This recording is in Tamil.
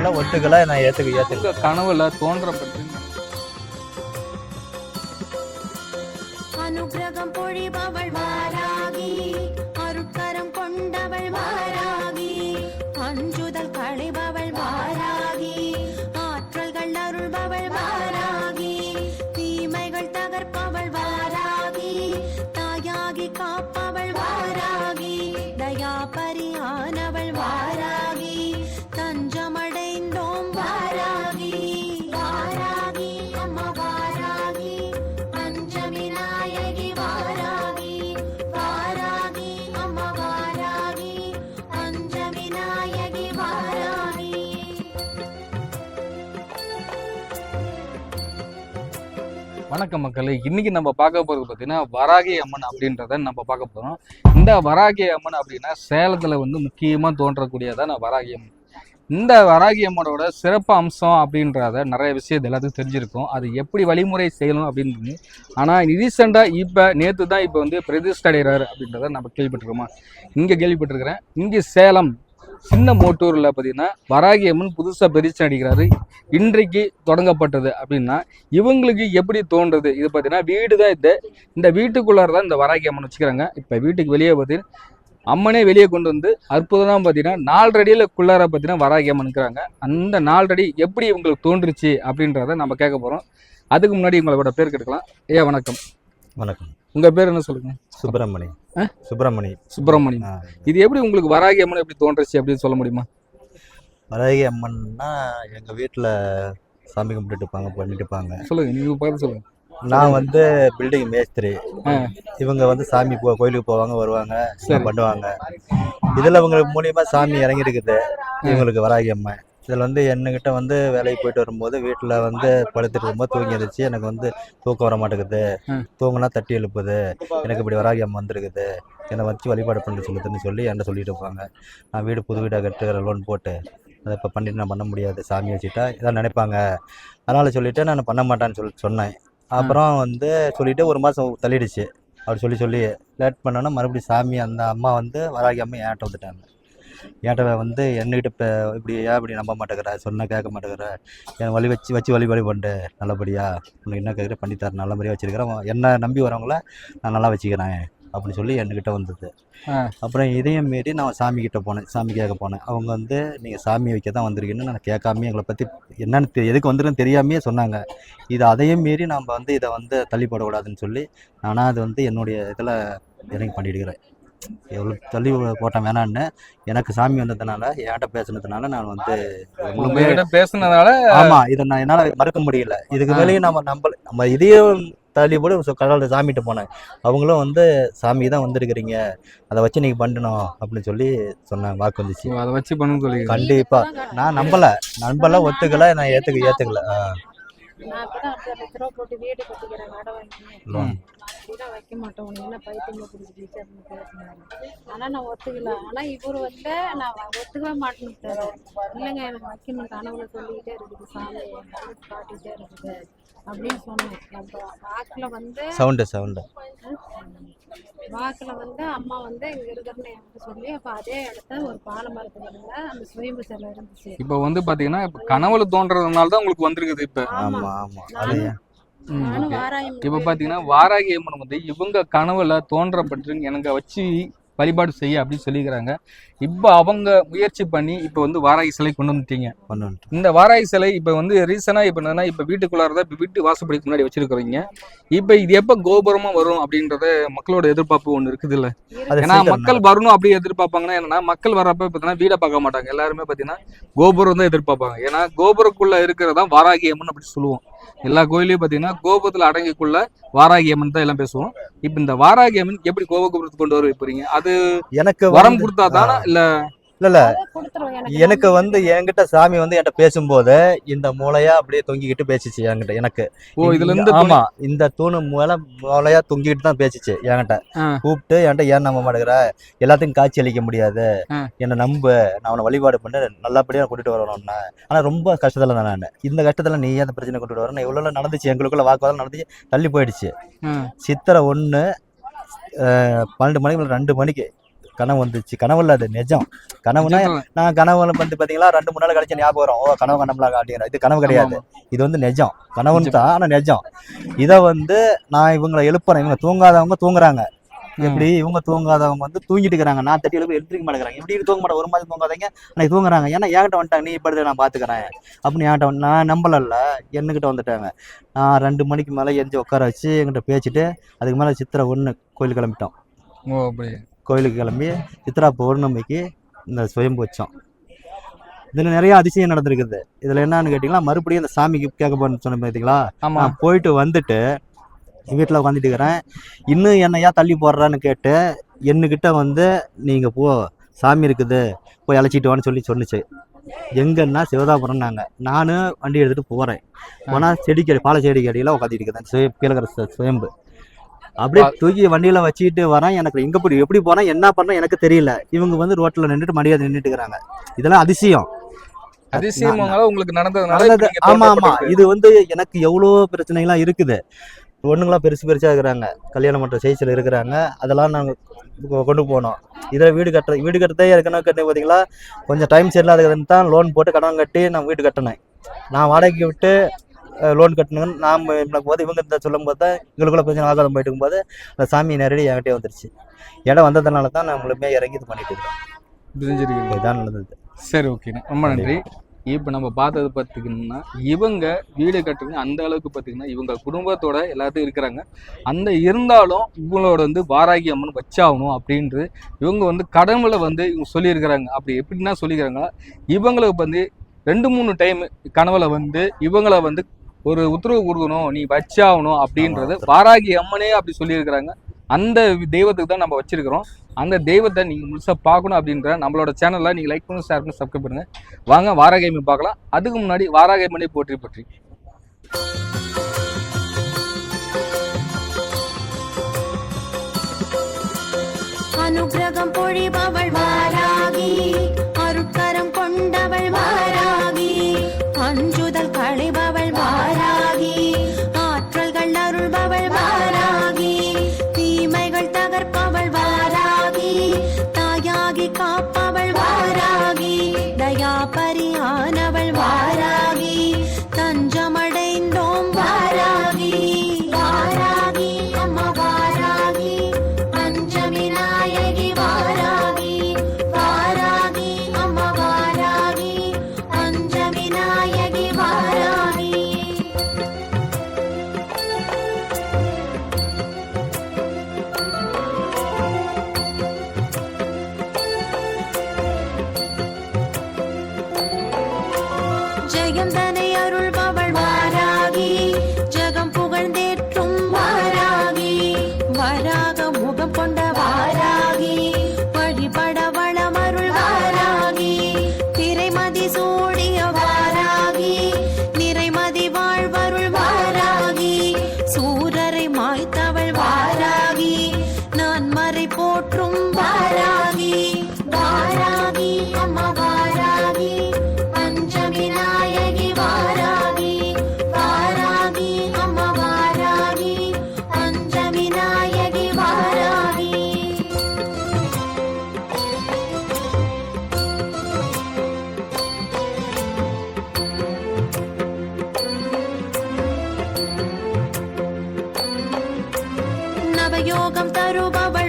நம்பல ஒத்துக்கல, நான் ஏத்துக்க கனவுல தோன்றப்பட்டு அனுகிரகம் பொழிபவள் வாராகி, அருட்கரம் கொண்டவள் வாராகி, அஞ்சுதல் களைபவள் வாராகி, ஆற்றல்கள் அருள்பவள் வாராகி, தீமைகள் தகர்ப்பவள் வாராகி, தாயாகி காப்பவள் வாராகி, தயாபரியானவள் வாராகி, தஞ்சமடைந்தோம் வாராகி, வாராகி அம்மா வாராகி, பஞ்சவிநாயகி வாராகி, வாராகி அம்மா வாராகி, பஞ்சவிநாயகி வாராகி. வணக்கம் மக்களே. இன்னைக்கு நம்ம பார்க்க போறது பார்த்தீங்கன்னா வராகி அம்மன் அப்படின்றத நம்ம பார்க்க போறோம். இந்த வராகி அம்மன் அப்படின்னா சேலத்துல வந்து முக்கியமா தோன்றக்கூடியதான் வராகி அம்மன். இந்த வராகி அம்மனோட சிறப்பு அம்சம் அப்படின்றத நிறைய விஷயம் எல்லாத்துக்கும் தெரிஞ்சிருக்கும். அது எப்படி வழிமுறை செய்யணும் அப்படின்னு. ஆனால் ரீசெண்டாக இப்போ நேற்று தான் இப்போ வந்து பிரதிஷ்டை அடைகிறார் அப்படின்றத நம்ம கேள்விப்பட்டிருக்கோமா? இங்கே கேள்விப்பட்டிருக்கிறேன். இங்கே சேலம் சின்ன மோட்டூரில் பார்த்தீங்கன்னா வராகி அம்மன் புதுசாக பிரதிஷ்டை அடிக்கிறாரு. இன்றைக்கு தொடங்கப்பட்டது அப்படின்னா இவங்களுக்கு எப்படி தோன்றுறது? இது பார்த்தீங்கன்னா வீடு தான் இந்த வீட்டுக்குள்ளார தான் இந்த வராகி அம்மன் வச்சுக்கிறாங்க. இப்போ வீட்டுக்கு வெளியே பார்த்தீங்கன்னா அம்மனே வெளியே கொண்டு வந்து அற்புதமாக பார்த்தீங்கன்னா 4 அடியிலக்குள்ளார பார்த்தீங்கன்னா வராகி அம்மன் இருக்கிறாங்க. அந்த 4 அடி எப்படி இவங்களுக்கு தோன்றுச்சு அப்படின்றத நம்ம கேட்க போகிறோம். அதுக்கு முன்னாடி உங்களோட பேர் கேட்கலாம். வணக்கம். வணக்கம். உங்கள் பேர் என்ன சொல்லுங்க? சுப்பிரமணி. இது எப்படி உங்களுக்கு வராகி அம்மன் எப்படி தோன்றுச்சு அப்படின்னு சொல்ல முடியுமா? வராகி அம்மன்னா எங்கள் வீட்டில் சாமி கும்பிட்டுட்டு இருப்பாங்க, பண்ணிட்டு இருப்பாங்க. சொல்லுங்க, நீங்கள் பார்த்து சொல்லுங்க. நான் வந்து பில்டிங் மேஸ்திரி. இவங்க வந்து சாமி கோயிலுக்கு போவாங்க, வருவாங்க, பண்ணுவாங்க. இதில் இவங்க மூலியமாக சாமி இறங்கிருக்குது இவங்களுக்கு வராகி அம்மன். இதில் வந்து என்கிட்ட வந்து வேலைக்கு போயிட்டு வரும்போது வீட்டில் வந்து படுத்துட்டு இருக்கும்போது தூங்கி இருந்துச்சு. எனக்கு வந்து தூக்கம் வர மாட்டேங்குது, தூங்கினா தட்டி எழுப்புது, எனக்கு இப்படி வராகி அம்மன் வந்துருக்குது, என்னை வச்சு வழிபாடு பண்ண சொல்லுதுன்னு சொல்லி என்கிட்ட சொல்லிட்டு இருப்பாங்க. நான் வீடு புது வீடாக கட்டுற லோன் போட்டு அதை இப்போ பண்ணிட்டு நான் பண்ண முடியாது, சாமி வச்சுட்டா இதான் நினைப்பாங்க, அதனால் சொல்லிவிட்டு நான் பண்ண மாட்டேன்னு சொன்னேன். அப்புறம் வந்து சொல்லிவிட்டு 1 மாதம் தள்ளிடுச்சு. அப்படி சொல்லி லேட் பண்ணோன்னா மறுபடியும் சாமி அந்த அம்மா வந்து வராகி அம்மா ஏன்ட்ட வந்துட்டாங்க. ஏன்ட்ட வந்து என்னகிட்ட இப்போ இப்படி ஏன் இப்படி நம்ப மாட்டேங்கிற, சொன்னால் கேட்க மாட்டேங்கிற, என் வழிபாடு பண்ணு, நல்லபடியாக உனக்கு என்ன கேட்குற பண்ணித்தர, நல்ல மாதிரியாக வச்சுருக்கிறேன், என்ன நம்பி வரவங்கள நான் நல்லா வச்சுக்கிறேன் அப்படின்னு சொல்லி என்கிட்ட வந்தது. அப்புறம் இதையும் மீறி நான் சாமிக்கிட்ட போனேன், சாமி கேட்க போனேன். அவங்க வந்து நீங்கள் சாமி வைக்க தான் வந்திருக்கீங்கன்னு நான் கேட்காமே எங்களை பற்றி என்னென்னு எதுக்கு வந்துருன்னு தெரியாமையே சொன்னாங்க. இது அதையும் மீறி நம்ம வந்து இதை வந்து தள்ளி போடக்கூடாதுன்னு சொல்லி நானாக அது வந்து என்னுடைய இதில் இறங்கி பண்ணிட்டுக்கிறேன். எவ்வளோ தள்ளி போட்டேன் வேணான்னு, எனக்கு சாமி வந்ததுனால என்கிட்ட பேசுனதுனால நான் வந்து பேசுனதுனால ஆமாம், இதை நான் என்னால் மறுக்க முடியல. இதுக்கு மேலேயும் நம்ம இதையும் தள்ளி போட்டு கடவுளை சாமிகிட்ட போனேன். அவங்களும் வந்து சாமி தான் வந்திருக்கிறீங்க, அதை வச்சு நீங்கள் பண்ணணும் அப்படின்னு சொல்லி சொன்னாங்க. வாக்கு வந்துச்சு, அதை வச்சு பண்ணு சொல்லி. கண்டிப்பாக நான் நம்பலை ஒத்துக்கல, நான் ஏற்றுக்கல. நான் இப்பதான் 5 லட்ச ரூபா போட்டு வீடு கட்டிக்கிறேன், கடை வாங்கி அப்படிதான் வைக்க மாட்டோம், உனக்கு என்ன பைத்தியமா பிடிச்சிருச்சு அப்படின்னு பேசினாரு. ஆனா நான் ஒத்துக்கல. ஆனா இவரு வந்து நான் ஒத்துக்கவே மாட்டேன்னு, இல்லைங்க எனக்கு வைக்கணும், கனவுல சொல்லிக்கிட்டே இருக்குது, சாமி காட்டிக்கிட்டே இருக்குது அப்படின்னு சொன்னேன். அப்போ வாக்குல வந்து அம்மா வந்து இங்க இருக்கிறன்னு எனக்கு சொல்லி, அப்ப அதே இடத்த ஒரு பாலை மரத்துல இருந்த அந்த சுயம்பு சிலை இருந்துச்சு. இப்ப வந்து பாத்தீங்கன்னா இப்ப கனவுல தோன்றதுனால தான் உங்களுக்கு வந்திருக்குது. இப்ப இப்ப பாத்தீங்கன்னா வாராகி அம்மன் வந்து இவங்க கனவுல தோன்றப்பட்டு எனக்கு வச்சு வழிபாடு செய்ய அப்படின்னு சொல்லிக்கிறாங்க. இப்போ அவங்க முயற்சி பண்ணி இப்போ வந்து வாராகி சிலை கொண்டு வந்துட்டீங்க. இந்த வாராகி சிலை இப்போ வந்து ரீசனா இப்போ என்னன்னா இப்போ வீட்டுக்குள்ளாரதான் இப்போ வீட்டு வாசப்படிக்கு முன்னாடி வச்சிருக்கிறீங்க. இப்போ இது எப்போ கோபுரமா வரும் அப்படின்றத மக்களோட எதிர்பார்ப்பு ஒன்று இருக்குது இல்ல? ஏன்னா மக்கள் வரணும் அப்படி எதிர்பார்ப்பாங்கன்னா என்னன்னா மக்கள் வர்றப்ப பார்த்தீங்கன்னா வீடை பார்க்க மாட்டாங்க, எல்லாருமே பார்த்தீங்கன்னா கோபுரம் தான் எதிர்பார்ப்பாங்க. ஏன்னா கோபுரக்குள்ள இருக்கிறதா வாராகி அம்மன் அப்படி சொல்லுவோம். எல்லா கோயிலையும் பார்த்தீங்கன்னா கோபுரத்துல அடங்கிக்குள்ள வாராகி அம்மன் தான் எல்லாம் பேசுவோம். இப்ப இந்த வாராகி அம்மன் எப்படி கோபுரத்துக்கு கொண்டு வர போறீங்க? அது எனக்கு வரம் கொடுத்தா தானா இல்ல? இல்ல எனக்கு வந்து என்கிட்ட சாமி வந்து என்கிட்ட பேசும்போது இந்த மூளையா அப்படியே தொங்கிக்கிட்டு பேசிச்சு என்கிட்ட. எனக்கு ஆமா, இந்த தூணு மூளையா தொங்கிட்டு தான் பேசிச்சு என்கிட்ட. கூப்பிட்டு என்கிட்ட ஏன் நம்ப மாட்டேங்கிற, எல்லாத்தையும் காட்சி அளிக்க முடியாது, என்னை நம்பு, நான் அவனை வழிபாடு பண்ணி நல்லபடியா கூட்டிட்டு வரணும்னா. ஆனா ரொம்ப கஷ்டத்துல தான் நான். இந்த கஷ்டத்துல நீ ஏன் பிரச்சனை கூட்டிட்டு வரணும், இவ்வளவு நடந்துச்சு, எங்களுக்குள்ள வாக்குவாதம் நடந்துச்சு, தள்ளி போயிடுச்சு. சித்திரை 1 12 மணிக்கு 2 மணிக்கு கனவு வந்துச்சு. கனவு இல்ல, அது நிஜம். கனவுனா நான் கனவுல வந்து பாத்தீங்களா 2-3 நாள் கழிச்சு ஞாபகம் வரும். ஓ கனவு கண்டம்லாம் அப்படிங்கிற. இது கனவு கிடையாது, இது வந்து நிஜம். கனவுன்னு தான், ஆனா நிஜம். இதை வந்து நான் இவங்களை எழுப்புறேன். இவங்க தூங்காதவங்க தூங்குறாங்க. எப்படி இவங்க தூங்காதவங்க வந்து தூங்கிட்டு இருக்காங்க. நான் தட்டி எழுப்பி எழுந்திரிக்க மாட்டேங்கிறாங்க. எப்படி தூங்க மாட்டேன், ஒரு மாதிரி தூங்காதீங்க, அன்னைக்கு தூங்குறாங்க. ஏன்னா என்கிட்ட வந்துட்டாங்க, நீ இப்படி நான் பாத்துக்கிறேன் அப்படின்னு என்கிட்ட வந்து நான் நம்பலல்ல, என்கிட்ட வந்துட்டாங்க. நான் 2 மணிக்கு மேலே எரிஞ்சு உட்கார வச்சு என்கிட்ட பேசிட்டு அதுக்கு மேலே சித்திரை 1 கோயிலுக்கு கிளம்பிட்டோம். ஓ அப்படி. கோயிலுக்கு கிளம்பி சித்ரா பௌர்ணமிக்கு இந்த சுயம்பு வச்சோம். இதில் நிறைய அதிசயம் நடந்திருக்குது. இதில் என்னன்னு கேட்டிங்கன்னா, மறுபடியும் இந்த சாமிக்கு கேட்க போறேன்னு சொன்ன பார்த்தீங்களா, நான் போயிட்டு வந்துட்டு வீட்டில் உட்காந்துட்டு இருக்கிறேன். இன்னும் என்னையா தள்ளி போடுறான்னு கேட்டு என்கிட்ட வந்து நீங்கள் போ, சாமி இருக்குது, போய் அழைச்சிட்டு வான்னு சொன்னிச்சு. எங்கன்னா சிவதாபுரம்னாங்க. நானும் வண்டி எடுத்துகிட்டு போகிறேன். போனால் செடிக்கடி பாலை செடிக்கு அடியில் உட்காந்துட்டு இருக்கிறேன். கீழே சுயம்பு அப்படியே தூக்கி வண்டியில் வச்சுக்கிட்டு வரேன். எனக்கு எங்கே போய் எப்படி போகிறேன் என்ன பண்ணுறேன் எனக்கு தெரியல. இவங்க வந்து ரோட்டில் நின்றுட்டு மடியாதை நின்றுட்டு இருக்கிறாங்க. இதெல்லாம் அதிசயம். உங்களுக்கு நடந்தது. ஆமா ஆமா, இது வந்து எனக்கு எவ்வளோ பிரச்சனைகள்லாம் இருக்குது. பொண்ணுங்களாம் பெருசாக இருக்கிறாங்க, கல்யாணம் பண்ணுற சைஸில் இருக்கிறாங்க. அதெல்லாம் நாங்கள் கொண்டு போனோம். இதில் வீடு கட்டுறதே ஏற்கனவே கட்டி பார்த்தீங்களா, கொஞ்சம் டைம் சரியில்லாதுன்னு தான் லோன் போட்டு கடன் கட்டி நான் வீடு கட்டினேன். நான் வாடகைக்கு விட்டு லோன் கட்டணுங்கன்னு நாம் போது இவங்க சொல்லும் போது தான் எங்களுக்குள்ள பிரச்சனை ஆகாதம் போயிட்டு இருக்கும்போது அந்த சாமி நேரடி என்கிட்டே வந்துருச்சு. இடம் வந்ததுனால தான் நான் உங்களுமே இறங்கி இது பண்ணிட்டு இருக்கேன். இதான் நடந்தது. சரி, ஓகே, ரொம்ப நன்றி. இப்போ நம்ம பார்த்தது பார்த்தீங்கன்னா, இவங்க வீடு கட்டுறது அந்த அளவுக்கு பார்த்தீங்கன்னா இவங்க குடும்பத்தோட எல்லாத்தையும் இருக்கிறாங்க. அந்த இருந்தாலும் இவங்களோட வந்து வாராகி அம்மன் வச்சாகணும் அப்படின்றது இவங்க வந்து கடவுளை வந்து இவங்க சொல்லியிருக்கிறாங்க. அப்படி எப்படின்னா சொல்லிக்கிறாங்க, இவங்களுக்கு வந்து 2-3 டைம் கனவுல வந்து இவங்களை வந்து ஒரு உத்தரவு கொடுக்கணும், நீ வச்சாகணும் அப்படின்றது வாராகி அம்மனே அப்படி சொல்லியிருக்கிறாங்க. அந்த தெய்வத்துக்கு தான் நம்ம வச்சிருக்கிறோம். அந்த தெய்வத்தை நீங்கள் முழுசாக பார்க்கணும் அப்படின்ற நம்மளோட சேனலில் நீங்கள் லைக் பண்ணி ஷேர் பண்ணி சப்ஸ்கிரைப் பண்ணுங்கள். வாங்க வாராகி அம்மன் பார்க்கலாம். அதுக்கு முன்னாடி வாராகி அம்மனை போற்றி அனுகிரகம் பொழிபவள் வாராகி, அருட்கரம் கொண்டவள் வாராகி, அஞ்சுதல் களைபவள் வாராகி, ஆற்றல்கள் அருள்பவள் வாராகி, தீமைகள் தகர்ப்பவள் வாராகி, தாயாகி காப்பவள் வாராகி, தயாபரியானவள் வாராகி, தஞ்சமடைந்தோம் வாராகி. வாராகி அம்மா வாராகி, பஞ்சவிநாயகி வாராகி, வாராகி அம்மா வாராகி, பஞ்சவிநாயகி வாராகி. ஜெயம் தனை அருள்பவள் வாராகி, ஜெகம் புகழ்ந்தேற்றும் வாராகி, வராக முகம் கொண்ட வாராகி, வழிபட வளமருள் வாராகி, திரைமதி சூடிய வாராகி, நிறைமதி வாழ்வருள் வாராகி, சூரரை மாய்த்தவள் வாராகி, நான் மறை போற்றும் வாராகி. வாராகி அம்மா வாராகி, பஞ்சவிநாயகி வாராகி, வாராகி அம்மா வாராகி, பஞ்சவிநாயகி வாராகி. நவயோகம் தருபவள்